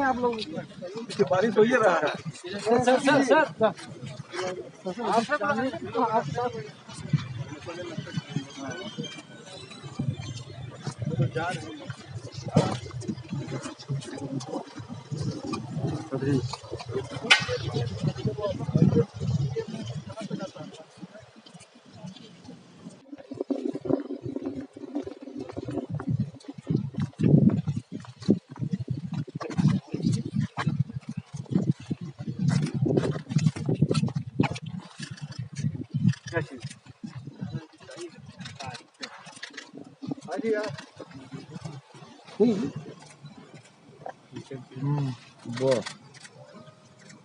आप लोग। बारिश हो ही रहा है। सर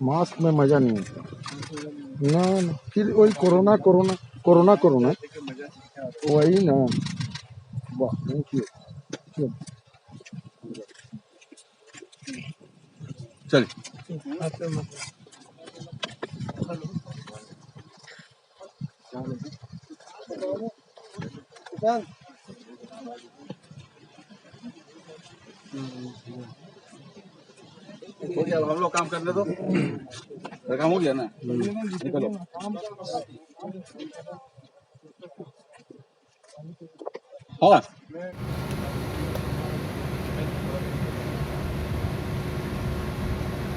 मास्क में मजा नहीं आता ना, फिर वही कोरोना कोरोना कोरोना कोरोना वही ना। वाह थैंक यू। चल हो गया, हम लोग काम करने दो। काम हो गया ना, निकलो। हाँ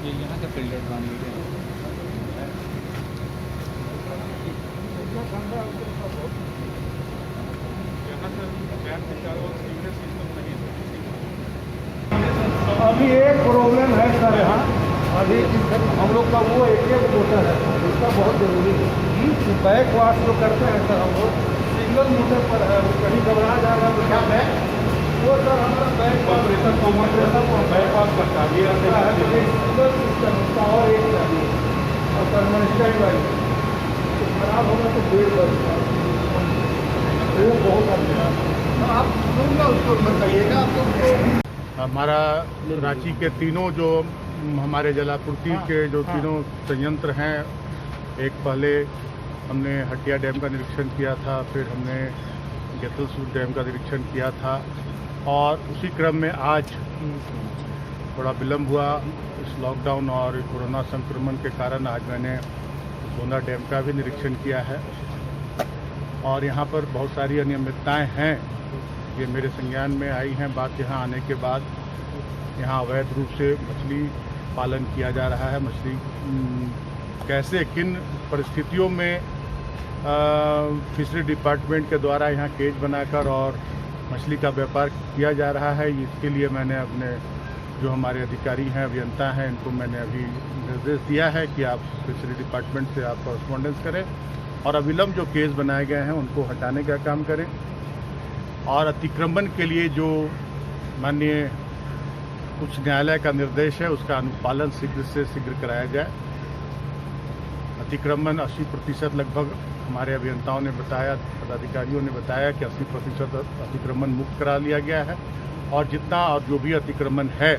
ये यहाँ का फिल्टर पानी है। अभी एक प्रॉब्लम है सर यहाँ, अभी हम लोग का वो एक मोटर है, इसका बहुत जरूरी है। बैक वाश जो करते हैं सर हम लोग सिंगल मोटर पर है, कहीं घबरा जाएगा तो क्या है वो सर हमारा बैक कंप्रेसर बैक वाश करता है, सिंगल सिस्टम उसका और एक चाहिए और परमानेंट वाली खराब होगा तो 1.5 वर्ष वो बहुत अच्छा। आप उसको बताइएगा आपको। हमारा रांची के तीनों जो हमारे जलापूर्ति के जो तीनों संयंत्र हैं, एक पहले हमने हटिया डैम का निरीक्षण किया था, फिर हमने गेतलसूर डैम का निरीक्षण किया था और उसी क्रम में आज थोड़ा विलम्ब हुआ इस लॉकडाउन और कोरोना संक्रमण के कारण। आज मैंने गोंदा डैम का भी निरीक्षण किया है और यहाँ पर बहुत सारी अनियमितताएँ हैं, ये मेरे संज्ञान में आई हैं। बात यहाँ आने के बाद यहाँ अवैध रूप से मछली पालन किया जा रहा है। मछली कैसे किन परिस्थितियों में फिशरी डिपार्टमेंट के द्वारा यहाँ केज बनाकर और मछली का व्यापार किया जा रहा है, इसके लिए मैंने अपने जो हमारे अधिकारी हैं, अभियंता हैं, इनको मैंने अभी निर्देश दिया है कि आप फिशरी डिपार्टमेंट से आप कॉरेस्पॉन्डेंस करें और अविलंब जो केस बनाए गए हैं उनको हटाने का काम करें और अतिक्रमण के लिए जो माननीय उच्च न्यायालय का निर्देश है उसका अनुपालन शीघ्र से शीघ्र कराया जाए। अतिक्रमण 80% लगभग हमारे अभियंताओं ने बताया, पदाधिकारियों ने बताया कि 80% अतिक्रमण मुक्त करा लिया गया है और जितना और जो भी अतिक्रमण है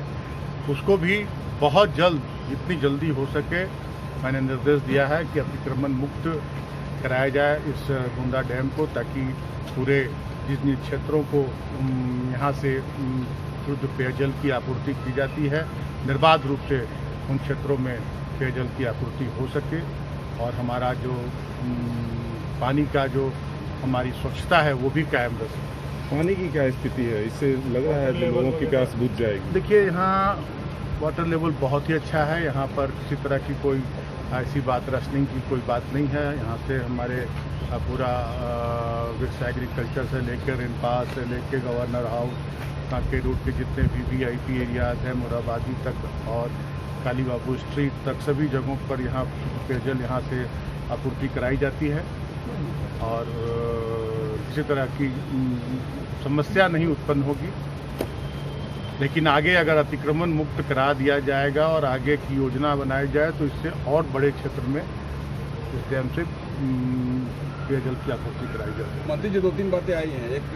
उसको भी बहुत जल्द, जितनी जल्दी हो सके, मैंने निर्देश दिया है कि अतिक्रमण मुक्त कराया जाए इस गोंदा डैम को, ताकि पूरे जिन क्षेत्रों को यहाँ से शुद्ध पेयजल की आपूर्ति की जाती है, निर्बाध रूप से उन क्षेत्रों में पेयजल की आपूर्ति हो सके और हमारा जो पानी का जो हमारी स्वच्छता है वो भी कायम रह सके। पानी की क्या स्थिति है? इससे लग रहा है कि लोगों की प्यास बुझ जाएगी। देखिए, यहाँ वाटर लेवल बहुत ही अच्छा है, यहाँ पर किसी तरह की कोई ऐसी बात रसनिंग की कोई बात नहीं है। यहाँ से हमारे पूरा विक्स एग्रीकल्चर से लेकर इनपास से लेकर गवर्नर हाउस, कांके रोड के जितने भी VIP एरियाज हैं, मोराबादी तक और काली बाबू स्ट्रीट तक, सभी जगहों पर यहाँ पेयजल यहाँ से आपूर्ति कराई जाती है और किसी तरह की समस्या नहीं उत्पन्न होगी। लेकिन आगे अगर अतिक्रमण मुक्त करा दिया जाएगा और आगे की योजना बनाई जाए तो इससे और बड़े क्षेत्र में इस डैम से पेयजल की आपूर्ति कराई जाएगी। मंत्री जी 2-3 बातें आई हैं। एक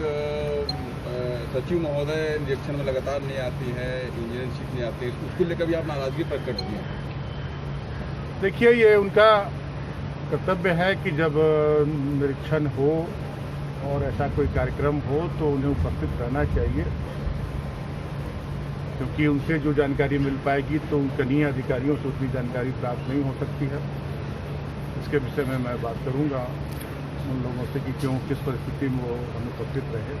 सचिव महोदय निरीक्षण में लगातार नहीं आती है, इंजीनियरशिप नहीं आती है, उसको लेकर भी आप नाराजगी प्रकट की है। देखिए, ये उनका कर्तव्य है कि जब निरीक्षण हो और ऐसा कोई कार्यक्रम हो तो उन्हें उपस्थित रहना चाहिए क्योंकि उनसे जो जानकारी मिल पाएगी तो उन कनीय अधिकारियों से उतनी जानकारी प्राप्त नहीं हो सकती है। इसके विषय में मैं बात करूंगा उन लोगों से कि क्यों किस परिस्थिति में वो अनुपस्थित रहे।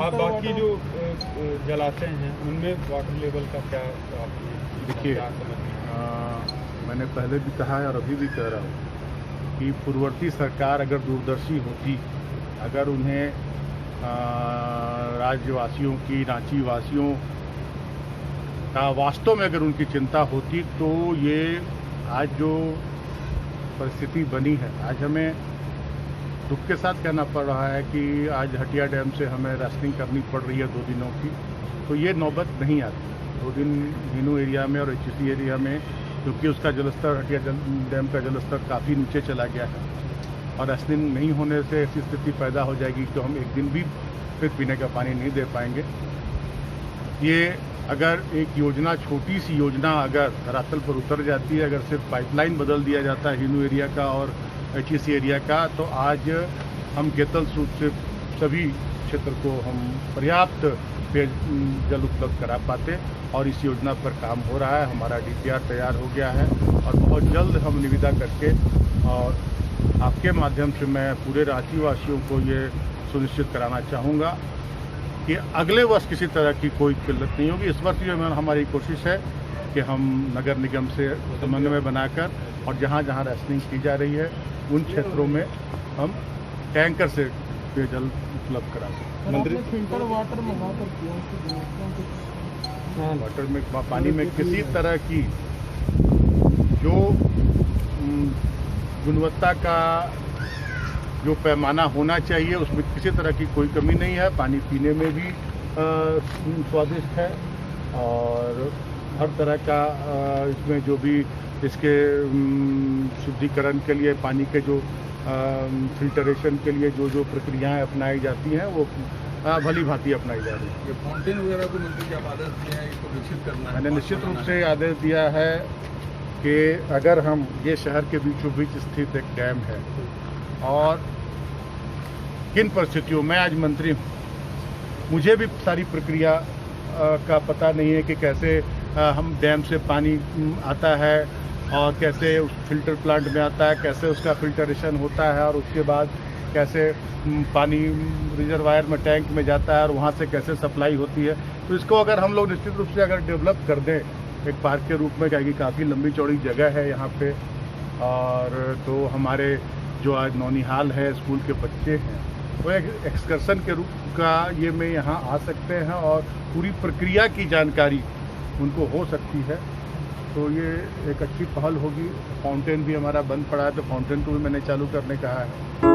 आप बाकी जो जलाशय हैं उनमें वाटर लेवल का क्या देखिए, मैंने पहले भी कहा है और अभी भी कह रहा हूँ कि पूर्ववर्ती सरकार अगर दूरदर्शी होती, अगर उन्हें राज्यवासियों की, रांची वासियों का वास्तव में अगर उनकी चिंता होती तो ये आज जो परिस्थिति बनी है, आज हमें दुख के साथ कहना पड़ रहा है कि आज हटिया डैम से हमें रास्टिंग करनी पड़ रही है 2 दिनों की, तो ये नौबत नहीं आती। 2 दिन हीनू एरिया में और एचसी एरिया में, क्योंकि उसका जलस्तर, हटिया डैम का जलस्तर काफ़ी नीचे चला गया है और रास्टिंग नहीं होने से ऐसी स्थिति पैदा हो जाएगी तो हम एक दिन भी फिर पीने का पानी नहीं दे पाएंगे। ये अगर एक योजना, छोटी सी योजना अगर धरातल पर उतर जाती है, अगर सिर्फ पाइपलाइन बदल दिया जाता है हीनू एरिया का और एचसी एरिया का, तो आज हम गेतल रूप से सभी क्षेत्र को हम पर्याप्त पेयजल उपलब्ध करा पाते। और इस योजना पर काम हो रहा है, हमारा डीपीआर तैयार हो गया है और बहुत जल्द हम निविदा करके, और आपके माध्यम से मैं पूरे रांची वासियों को ये सुनिश्चित कराना चाहूँगा कि अगले वर्ष किसी तरह की कोई किल्लत नहीं होगी। इस वर्ष ये हमारी कोशिश है कि हम नगर निगम से समन्वय बनाकर और जहाँ जहाँ रास्टिंग की जा रही है उन क्षेत्रों में हम टैंकर से पेयजल उपलब्ध करा सकें। मंत्री फिल्टर वाटर मंगा कर वाटर में, पानी में किसी तरह की जो गुणवत्ता का जो पैमाना होना चाहिए उसमें किसी तरह की कोई कमी नहीं है। पानी पीने में भी स्वादिष्ट है और हर तरह का इसमें जो भी इसके शुद्धिकरण के लिए, पानी के जो फिल्टरेशन के लिए जो जो प्रक्रियाएं अपनाई जाती हैं वो भली भांति अपनाई जा रही है। ये फाउंटेन वगैरह को मंत्री क्या आदेश दिए हैं, इसको विकसित करना है? मैंने निश्चित रूप से आदेश दिया है कि अगर हम, ये शहर के बीचों बीच स्थित एक डैम है और किन परिस्थितियों में, आज मंत्री हूँ, मुझे भी सारी प्रक्रिया का पता नहीं है कि कैसे हम डैम से पानी आता है और कैसे उस फिल्टर प्लांट में आता है, कैसे उसका फिल्टरेशन होता है और उसके बाद कैसे पानी रिजर्वायर में, टैंक में जाता है और वहाँ से कैसे सप्लाई होती है। तो इसको अगर हम लोग निश्चित रूप से अगर डेवलप कर दें एक पार्क के रूप में, क्योंकि काफ़ी लंबी चौड़ी जगह है यहाँ पे, और तो हमारे जो आज नौनिहाल है स्कूल के बच्चे हैं वो एक एक्सकर्सन के रूप का ये में यहाँ आ सकते हैं और पूरी प्रक्रिया की जानकारी उनको हो सकती है। तो ये एक अच्छी पहल होगी। फाउंटेन भी हमारा बंद पड़ा है तो फाउंटेन को भी मैंने चालू करने कहा है।